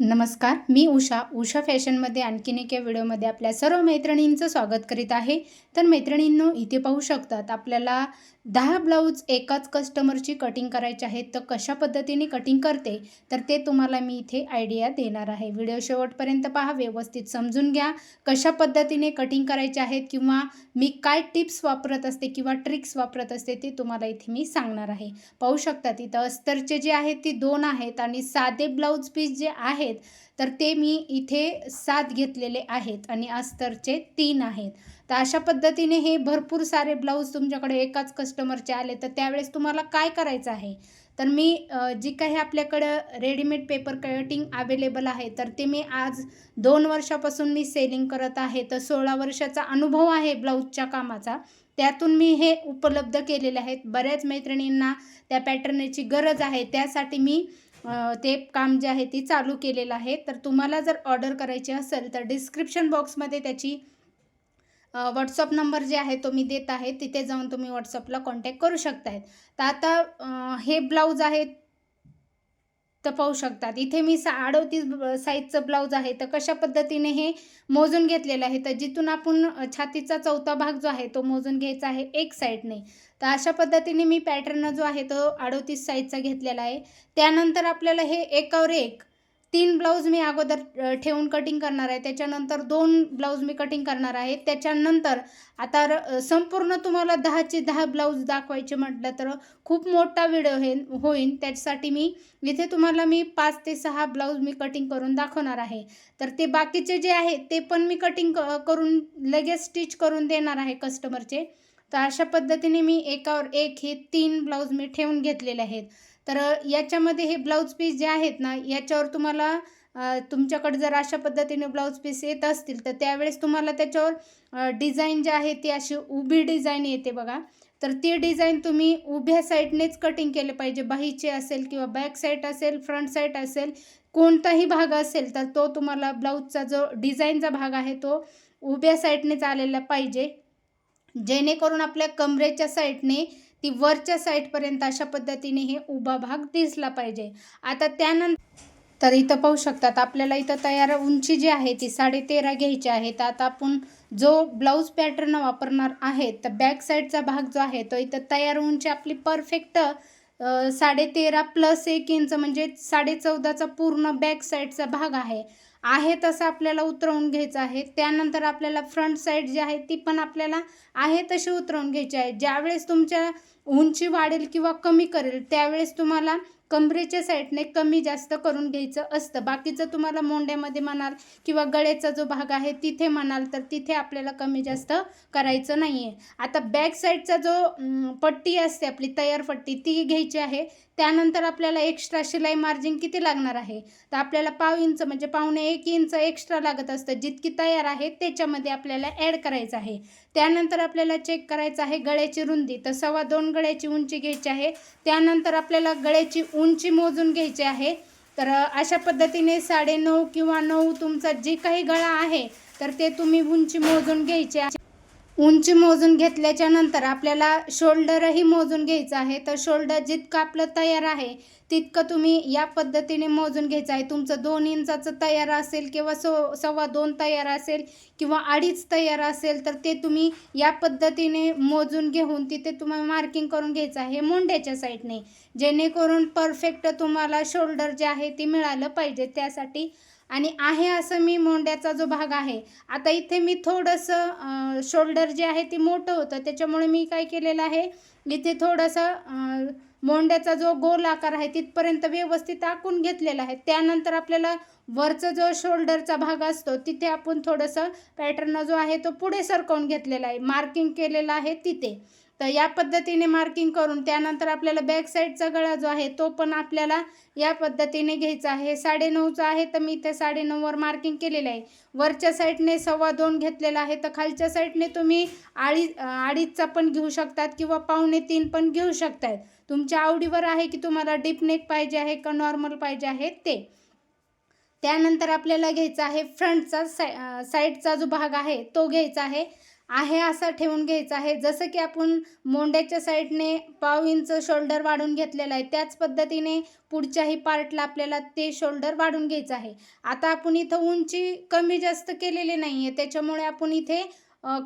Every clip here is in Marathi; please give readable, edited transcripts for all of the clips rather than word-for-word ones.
नमस्कार, मी उषा फॅशनमध्ये आणखीन एका व्हिडिओमध्ये आपल्या सर्व मैत्रिणींचं स्वागत करीत आहे. तर मैत्रिणींनो, इथे पाहू शकतात आपल्याला 10 ब्लाऊज एकाच कस्टमरची कटिंग करायची आहे. तर कशा पद्धतीने कटिंग करते तर ते तुम्हाला मी इथे आयडिया देणार आहे. व्हिडिओ शेवटपर्यंत पहा, व्यवस्थित समजून घ्या कशा पद्धतीने कटिंग करायचे आहेत किंवा मी काय टिप्स वापरत असते किंवा ट्रिक्स वापरत असते ते तुम्हाला इथे मी सांगणार आहे. पाहू शकतात इथं अस्तरचे जे आहेत ते 2 आहेत आणि साधे ब्लाऊज पीस जे आहेत तर ते मी इथे 7 घेतलेले आहेत आणि अस्तरचे 3 आहेत. तर अशा पद्धतीने हे भरपूर सारे ब्लाऊज तुमच्याकडे एकाच कस्टमरचे आले तर त्यावेळेस तुम्हाला काय करायचं आहे, तर मी जी काही आपल्याकडं रेडीमेड पेपर कटिंग अवेलेबल आहे तर ते मी आज 2 वर्षापासून मी सेलिंग करत आहे. तर 16 वर्षाचा अनुभव आहे ब्लाऊजच्या कामाचा. त्यातून मी हे उपलब्ध केलेले आहेत. बऱ्याच मैत्रिणींना त्या पॅटर्नची गरज आहे, त्यासाठी मी ते काम जे आहे ते चालू केलेलं आहे. तर तुम्हाला जर ऑर्डर करायची असेल तर डिस्क्रिप्शन बॉक्समध्ये त्याची व्हॉट्सअप नंबर जे आहे तो मी देत आहे. तिथे जाऊन तुम्ही व्हॉट्सअपला कॉन्टॅक्ट करू शकताय. तर आता हे ब्लाऊज आहे तर पाहू शकतात इथे मी 38 साईजचं ब्लाऊज आहे. तर कशा पद्धतीने हे मोजून घेतलेलं आहे, तर जिथून आपण छातीचा चौथा भाग जो आहे तो मोजून घ्यायचा आहे एक साईडने. तर अशा पद्धतीने मी पॅटर्न जो आहे तो 38 साईजचा घेतलेला आहे. त्यानंतर आपल्याला हे एकावर एक 3 ब्लाऊज मी अगोदर ठेवून कटिंग करणार आहे. त्याच्यानंतर 2 ब्लाऊज मी कटिंग करणार आहे. त्याच्यानंतर आता संपूर्ण तुम्हाला 10चे 10 ब्लाऊज दाखवायचे म्हटलं तर खूप मोठा व्हिडिओ होईल. त्याच्यासाठी इथे तुम्हाला मी 5 ते 6 ब्लाऊज मी कटिंग करून दाखवणार आहे. तर ते बाकीचे जे आहेत ते पण मी कटिंग करून लगेच स्टिच करून देणार आहे कस्टमरचे. तर अशा पद्धतीने मी एकावर एक हे 3 ब्लाऊज मी ठेवून घेतलेले आहेत. तर याच्यामध्ये हे ब्लाऊज पीस जे आहेत ना, याच्यावर तुम्हाला तुमच्याकडे जर अशा पद्धतीने ब्लाऊज पीस येत असतील तर त्यावेळेस तुम्हाला त्याच्यावर डिझाईन जी आहे ती अशी उभी डिझाईन येते बघा. तर ती डिझाईन तुम्ही उभ्या साईडनेच कटिंग केले पाहिजे. बाहीचे असेल किंवा बॅक साईड असेल, फ्रंट साईड असेल, कोणताही भाग असेल तर तो तुम्हाला ब्लाऊजचा जो डिझाईनचा भाग आहे तो उभ्या साईडनेच आलेला पाहिजे, जेणेकरून आपल्या कमरेच्या साईडने ती वरच्या साईडपर्यंत अशा पद्धतीने हे उभा भाग दिसला पाहिजे. आता त्यानंतर तर इथं पाहू शकतात आपल्याला इथं तयार उंची जी आहे ती 13.5 घ्यायची आहे. तर आता आपण जो ब्लाऊज पॅटर्न वापरणार आहे तर बॅक साईडचा भाग जो आहे तो इथं तयार उंची आपली परफेक्ट 13.5 प्लस 1 इंच म्हणजे 14.5चा पूर्ण बॅक साईडचा भाग आहे तसं आपल्याला उतरवून घ्यायचं आहे. त्यानंतर आपल्याला फ्रंट साईड जी आहे ती पण आपल्याला आहे तशी उतरवून घ्यायची आहे. ज्यावेळेस तुमच्या उंची वाढेल किंवा कमी करेल त्यावेळेस तुम्हाला कमरेच्या साईडने कमी जास्त करून घ्यायचं असतं. बाकीचं तुम्हाला मोंड्यामध्ये म्हणाल किंवा गळ्याचा जो भाग आहे तिथे म्हणाल तर तिथे आपल्याला कमी जास्त करायचं नाही आहे. आता बॅक साईडचा जो पट्टी असते आपली तयार पट्टी ती घ्यायची आहे. त्यानंतर आपल्याला एक्स्ट्रा शिलाई मार्जिन किती लागणार आहे, तर आपल्याला 1/2 इंच म्हणजे 1.25 इंच एक्स्ट्रा लागत असतं. जितकी तयार आहे त्याच्यामध्ये आपल्याला ॲड करायचं आहे. त्यानंतर आपल्याला चेक करायचं आहे गळ्याची रुंदी. तर 2.25 गळ्याची उंची घ्यायची आहे. त्यानंतर आपल्याला गळ्याची उंची मोजून घ्यायची आहे. तर अशा पद्धतीने 9.5 किंवा 9 तुमचा जे काही गळा आहे तर ते तुम्ही उंची मोजून घ्यायची आहे. उंची मोजून घेतल्याच्या नंतर आपल्याला शोल्डरही मोजून घ्यायचं आहे. तर शोल्डर जितकं आपलं तयार आहे तितकं तुम्ही या पद्धतीने मोजून घ्यायचं आहे. तुमचं 2 इंचाचं तयार असेल किंवा 2.25 तयार असेल किंवा 2.5 तयार असेल तर ते तुम्ही या पद्धतीने मोजून घेऊन तिथे तुम्हाला मार्किंग करून घ्यायचं आहे मोंड्याच्या साईडने, जेणेकरून परफेक्ट तुम्हाला शोल्डर जे आहे ते मिळालं पाहिजे त्यासाठी. आणि आहे असं मी मोंड्याचा जो भाग आहे, आता इथे मी थोडंसं शोल्डर जे आहे ते मोठं होतं त्याच्यामुळे मी काय केलेलं आहे, इथे थोडंसं मोंड्याचा जो गोल आकार आहे तिथपर्यंत व्यवस्थित आखून घेतलेला आहे. त्यानंतर आपल्याला वरचा जो शोल्डरचा भाग असतो तिथे आपण थोडंसं पॅटर्न जो आहे तो पुढे सरकवून घेतलेला आहे, मार्किंग केलेलं आहे तिथे. तर या पद्धतीने मार्किंग करून त्यानंतर आपल्याला बॅक साईडचा गळा जो आहे तो पण आपल्याला या पद्धतीने घ्यायचा आहे. 9.5चा आहे तर मी इथे 9.5वर मार्किंग केलेलं आहे. वरच्या साईडने 2.25 घेतलेला आहे. तर खालच्या साईडने तुम्ही 2.5चा पण घेऊ शकतात किंवा 2.25 पण घेऊ शकतात. तुमच्या आवडीवर आहे की तुम्हाला डीप नेक पाहिजे आहे का नॉर्मल पाहिजे आहे ते. त्यानंतर आपल्याला घ्यायचा आहे फ्रंटचा साईडचा जो भाग आहे तो घ्यायचा आहे आहे असा ठेवून घ्यायचा आहे. जसं की आपण मोंड्याच्या साईडने 1/2 इंच शोल्डर वाढवून घेतलेला आहे, त्याच पद्धतीने पुढच्याही पार्टला आपल्याला ते शोल्डर वाढवून घ्यायचं आहे. आता आपण इथं उंची कमी जास्त केलेली नाही आहे, त्याच्यामुळे आपण इथे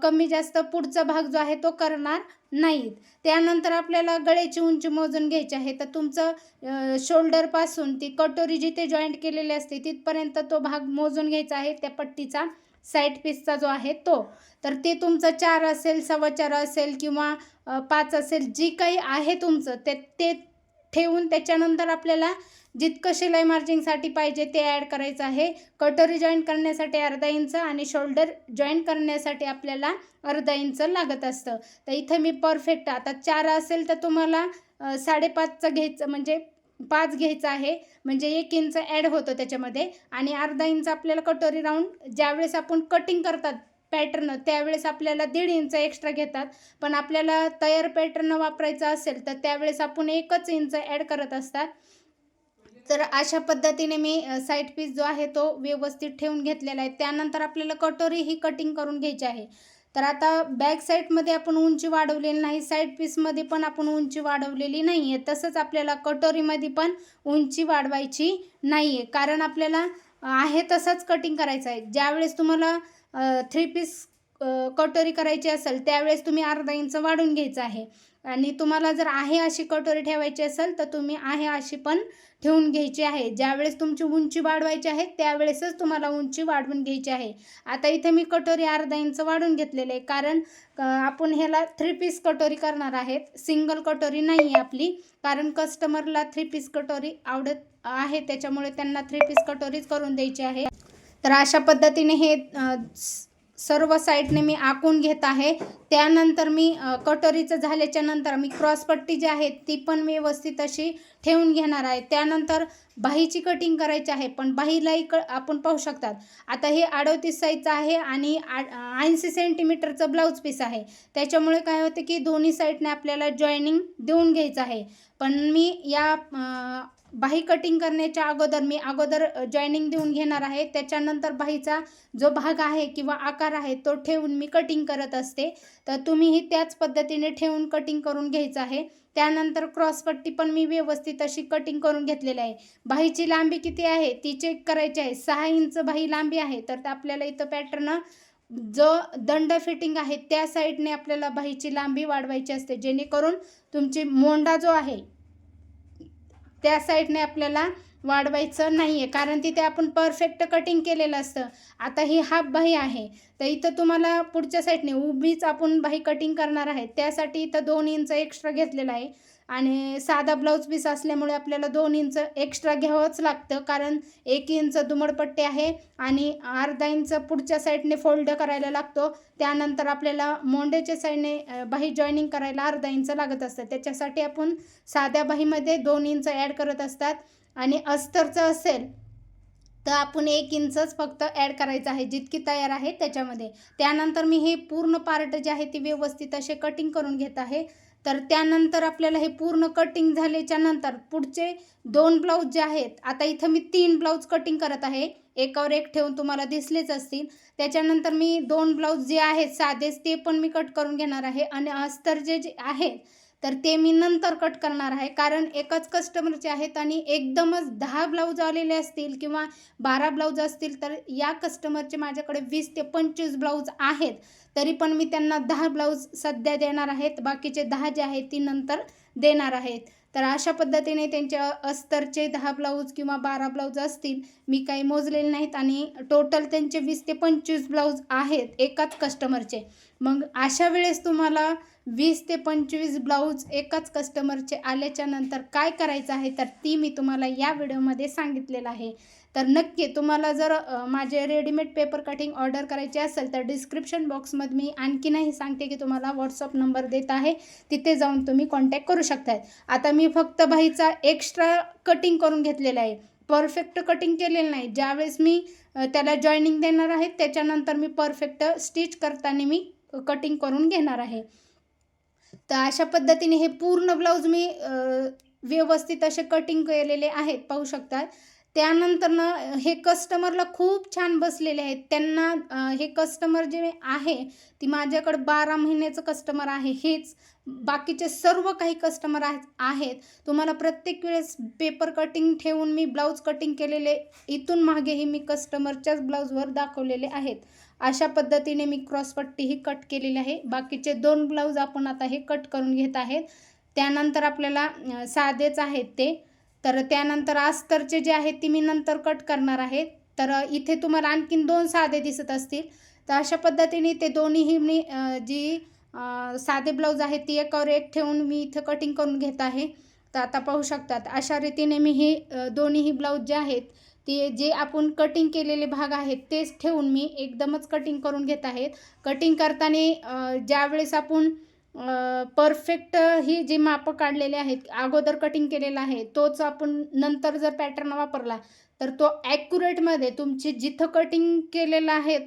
कमी जास्त पुढचा भाग जो आहे तो करणार नाहीत. त्यानंतर आपल्याला गळ्याची उंची मोजून घ्यायची आहे. तर तुमचं शोल्डरपासून ती कटोरी जिथे जॉईंट केलेली असते तिथपर्यंत तो भाग मोजून घ्यायचा आहे, त्या पट्टीचा साईड पीसचा जो आहे तो. तर ते तुमचं 4 असेल, 4.25 असेल किंवा 5 असेल, जी काही आहे तुमचं ते ते ठेवून त्याच्यानंतर आपल्याला जितकं शिलाई मार्जिंगसाठी पाहिजे ते ॲड करायचं आहे. कटोरी जॉईंट करण्यासाठी अर्धा इंच आणि शोल्डर जॉईंट करण्यासाठी आपल्याला अर्धा इंच लागत असतं. तर इथं मी परफेक्ट, आता 4 असेल तर तुम्हाला 5.5चं घ्यायचं, म्हणजे 5 घ्यायचं आहे, म्हणजे 1 इंच ॲड होतं त्याच्यामध्ये. आणि अर्धा इंच आपल्याला कटोरी राऊंड ज्यावेळेस आपण कटिंग करतात पॅटर्न त्यावेळेस आपल्याला 1.5 इंच एक्स्ट्रा घेतात, पण आपल्याला तयार पॅटर्न वापरायचा असेल तर त्यावेळेस आपण 1च इंच ॲड करत असतात. तर अशा पद्धतीने मी साईड पीस जो आहे तो व्यवस्थित ठेवून घेतलेला आहे. त्यानंतर आपल्याला कटोरी ही कटिंग करून घ्यायची आहे. तर आता बॅक साईडमध्ये आपण उंची वाढवलेली नाही, साईड पीसमध्ये पण आपण उंची वाढवलेली नाही आहे. तसंच आपल्याला कटोरीमध्ये पण उंची वाढवायची नाही आहे, कारण आपल्याला आहे तसंच कटिंग करायचं आहे. ज्यावेळेस तुम्हाला 3 पीस कटोरी करायची असेल त्यावेळेस तुम्ही अर्धा इंच वाढवून घ्यायचं आहे. आणि तुम्हाला जर आहे अशी कटोरी ठेवायची असेल तर तुम्ही आहे अशी पण ठेवून घ्यायची आहे. ज्यावेळेस तुमची उंची वाढवायची आहे त्यावेळेसच तुम्हाला उंची वाढवून घ्यायची आहे. आता इथे मी कटोरी अर्धा इंच वाढवून घेतलेले आहे, कारण आपण ह्याला 3 पीस कटोरी करणार आहेत, सिंगल कटोरी नाही आहे आपली. कारण कस्टमरला 3 पीस कटोरी आवडत आहे, त्याच्यामुळे त्यांना 3 पीस कटोरीच करून द्यायची आहे. तर अशा पद्धतीने हे सर्व साईडने मी आखून घेत आहे. त्यानंतर मी कटोरीचं झाल्याच्या नंतर मी क्रॉसपट्टी जी आहे ती पण व्यवस्थित अशी ठेवून घेणार आहे. त्यानंतर बाहीची कटिंग करायची आहे, पण बाहीलाही आपण पाहू शकतात. आता हे 38 साईजचं आहे आणि 80 सेंटीमीटरचं ब्लाऊज पीस आहे. त्याच्यामुळे काय होते की दोन्ही साईडने आपल्याला जॉईनिंग देऊन घ्यायचं आहे. पण मी या बाही कटिंग करण्याच्या अगोदर मी जॉईनिंग देऊन घेणार आहे. त्याच्यानंतर बाहीचा जो भाग आहे किंवा आकार आहे तो ठेवून मी कटिंग करत असते. तर तुम्हीही त्याच पद्धतीने ठेवून कटिंग करून घ्यायचं आहे. त्यानंतर क्रॉसपट्टी पण मी व्यवस्थित अशी कटिंग करून घेतलेली आहे. बाहीची लांबी किती आहे ती चेक करायची आहे. 6 इंच बाही लांबी आहे, तर आपल्याला इथं पॅटर्न जो दंड फिटिंग आहे त्या साईडने आपल्याला बाहीची लांबी वाढवायची असते, जेणेकरून तुमची मोंडा जो आहे त्या साईडने आपल्याला वाढवायचं नाही आहे, कारण तिथे आपण परफेक्ट कटिंग केलेलं असतं. आता ही हाफ बाही आहे, तर इथं तुम्हाला पुढच्या साईडने उभीच आपण बाही कटिंग करणार आहे, त्यासाठी इथं 2 इंच एक्स्ट्रा घेतलेला आहे. आणि साधा ब्लाऊज पीस असल्यामुळे आपल्याला 2 इंच एक्स्ट्रा घ्यावंच लागतं, कारण 1 इंच दुमडपट्टी आहे आणि अर्धा इंच पुढच्या साईडने फोल्ड करायला लागतो. त्यानंतर आपल्याला मोंड्याच्या साईडने बाही जॉईनिंग करायला अर्धा इंच लागत असतं. त्याच्यासाठी आपण साध्या बाहीमध्ये 2 इंच ॲड करत असतात. आणि अस्तरचं असेल तर आपण 1 इंचच फक्त ॲड करायचं आहे, जितकी तयार आहे त्याच्यामध्ये. त्यानंतर मी हे पूर्ण पार्ट जे आहे ते व्यवस्थित असे कटिंग करून घेत आहे. तर त्यानंतर आपल्याला हे पूर्ण कटिंग झाल्याच्या नंतर पुढचे 2 ब्लाऊज जे आहेत, आता इथं मी 3 ब्लाऊज कटिंग करत आहे, एकावर एक ठेवून तुम्हाला दिसलेच असतील. त्याच्यानंतर मी 2 ब्लाऊज जे आहेत साधेच ते पण मी कट करून घेणार आहे. आणि अस्तर जे आहेत तर ते मी नंतर कट करणार आहे, कारण एकच कस्टमरचे आहेत आणि एकदमच 10 ब्लाऊज आलेले असतील किंवा 12 ब्लाऊज असतील तर या कस्टमरचे माझ्याकडे 20 ते 25 ब्लाऊज आहेत. तरी पण मी त्यांना 10 ब्लाऊज सध्या देणार आहेत, बाकीचे 10 जे आहेत ती नंतर देणार आहेत. तर अशा पद्धतीने त्यांचे अस्तरचे 10 ब्लाऊज किंवा 12 ब्लाऊज असतील, मी काही मोजलेले नाहीत. आणि टोटल त्यांचे 20 ते 25 ब्लाऊज आहेत एकाच कस्टमरचे. मग अशा वेळेस तुम्हाला 20 ते 25 ब्लाऊज एकाच कस्टमरचे आल्याच्या नंतर काय करायचं आहे, तर ती मी तुम्हाला या व्हिडिओमध्ये सांगितलेलं आहे. तर नक्की तुम्हाला जर माझे रेडीमेड पेपर कटिंग ऑर्डर करायचे असेल तर डिस्क्रिप्शन बॉक्समध्ये मी आणखीनही सांगते की तुम्हाला व्हॉट्सअप नंबर देत आहे, तिथे जाऊन तुम्ही कॉन्टॅक्ट करू शकताय. आता मी फक्त बाहीचा एक्स्ट्रा कटिंग करून घेतलेला आहे, परफेक्ट कटिंग केलेलं नाही. ज्यावेळेस मी त्याला जॉईनिंग देणार आहे त्याच्यानंतर मी परफेक्ट स्टिच करताना मी कटिंग करून घेणार आहे. तर अशा पद्धतीने हे पूर्ण ब्लाऊज मी व्यवस्थित असे कटिंग केलेले आहेत, पाहू शकता. त्यानंतर ना हे कस्टमरला खूप छान बसलेले आहेत. त्यांना हे कस्टमर जे आहे ती माझ्याकडे 12 महिन्याचं कस्टमर आहे. हेच बाकीचे सर्व काही कस्टमर आहेत. तुम्हाला प्रत्येक वेळेस पेपर कटिंग ठेवून मी ब्लाऊज कटिंग केलेले इथून मागेही मी कस्टमरच्याच ब्लाऊजवर दाखवलेले आहेत. अशा पद्धतीने मी क्रॉसपट्टीही कट केलेली आहे. बाकीचे 2 ब्लाऊज आपण आता हे कट करून घेत आहेत. त्यानंतर आपल्याला साधेच आहेत ते. तर त्यानंतर अस्तरचे जे आहेत ती मी नंतर कट करणार आहे. तर इथे तुम्हाला आणखीन 2 साधे दिसत असतील. तर अशा पद्धतीने ते दोन्हीही मी जी साधे ब्लाऊज आहेत ती एकावर एक ठेवून मी इथं कटिंग करून घेत आहे. तर आता पाहू शकतात अशा रीतीने मी हे दोन्हीही ब्लाऊज जे आहेत ते जे आपण कटिंग केलेले भाग आहेत तेच ठेवून मी एकदमच कटिंग करून घेत आहेत. कटिंग करताना ज्यावेळेस आपण परफेक्ट ही जी मापं काढलेली आहेत अगोदर कटिंग केलेला आहे तोच आपण नंतर जर पॅटर्न वापरला तर तो ॲक्युरेटमध्ये तुमची जिथं कटिंग केलेलं आहे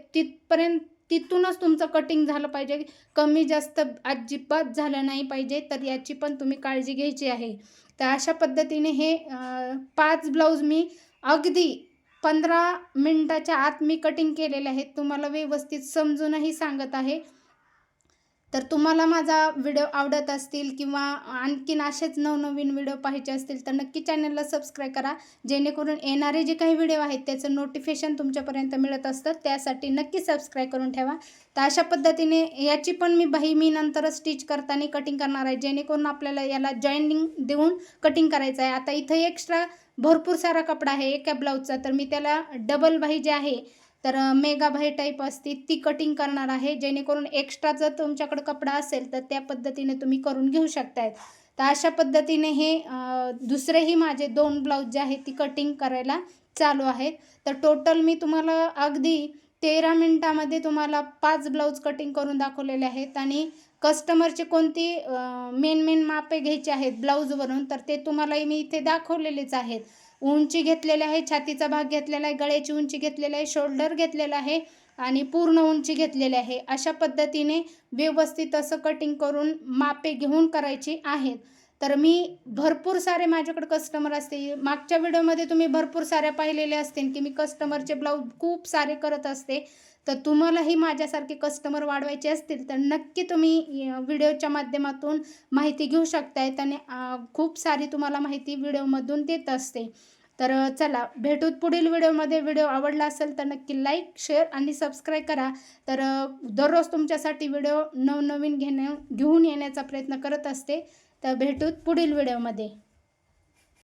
तिथूनच तुमचं कटिंग झालं पाहिजे. कमी जास्त अजिबात झालं नाही पाहिजे. तर याची पण तुम्ही काळजी घ्यायची आहे. तर अशा पद्धतीने हे 5 ब्लाऊज मी अगदी 15 मिनिटाच्या आत मी कटिंग केलेले आहेत. तुम्हाला व्यवस्थित समजूनही सांगत आहे. तर तुम्हाला माझा व्हिडिओ आवडत असतील किंवा आणखीन असेच नवनवीन व्हिडिओ पाहायचे असतील तर नक्की चॅनलला सबस्क्राईब करा. जेणेकरून येणारे जे काही व्हिडिओ आहेत त्याचं नोटिफिकेशन तुमच्यापर्यंत मिळत असतं. त्यासाठी नक्की सबस्क्राईब करून ठेवा. तर अशा पद्धतीने याची पण मी बाही मी नंतरच स्टिच करताना कटिंग करणार आहे. जेणेकरून आपल्याला याला जॉईनिंग देऊन कटिंग करायचं आहे. आता इथं एक्स्ट्रा भरपूर सारा कपडा आहे एका ब्लाऊजचा. तर मी त्याला डबल बाही जे आहे तर मेगा बाही टाईप असते ती कटिंग करणार आहे. जेणेकरून एक्स्ट्रा जर तुमच्याकडे कपडा असेल तर त्या पद्धतीने तुम्ही करून घेऊ शकताय. तर अशा पद्धतीने हे दुसरेही माझे 2 ब्लाऊज जे आहेत ती कटिंग करायला चालू आहेत. तर टोटल मी तुम्हाला अगदी 13 मिनिटामध्ये तुम्हाला 5 ब्लाऊज कटिंग करून दाखवलेले आहेत. आणि कस्टमरचे कोणती मेन मापे घ्यायची आहेत ब्लाऊजवरून तर ते तुम्हालाही मी इथे दाखवलेलेच आहेत. उंची घेतलेली आहे, छातीचा भाग घेतलेला आहे, गळ्याची उंची घेतलेली आहे, शोल्डर घेतलेला आहे आणि पूर्ण उंची घेतलेली आहे. अशा पद्धतीने व्यवस्थित असं कटिंग करून मापे घेऊन करायची आहेत. तर मी भरपूर सारे माझ्याकडे कस्टमर असते. मागच्या व्हिडिओमध्ये तुम्ही भरपूर साऱ्या पाहिलेल्या असतील की मी कस्टमरचे ब्लाऊज खूप सारे करत असते. तर तुम्हालाही माझ्यासारखे कस्टमर वाढवायचे असतील तर नक्की तुम्ही व्हिडिओच्या माध्यमातून माहिती घेऊ शकतायत आणि खूप सारी तुम्हाला माहिती व्हिडिओमधून देत असते. तर चला भेटूत पुढील व्हिडिओमध्ये. व्हिडिओ आवडला असेल तर नक्की लाईक, शेअर आणि सबस्क्राईब करा. तर दररोज तुमच्यासाठी व्हिडिओ नवनवीन घेऊन येण्याचा प्रयत्न करत असते. तर भेटूत पुढील व्हिडिओमध्ये.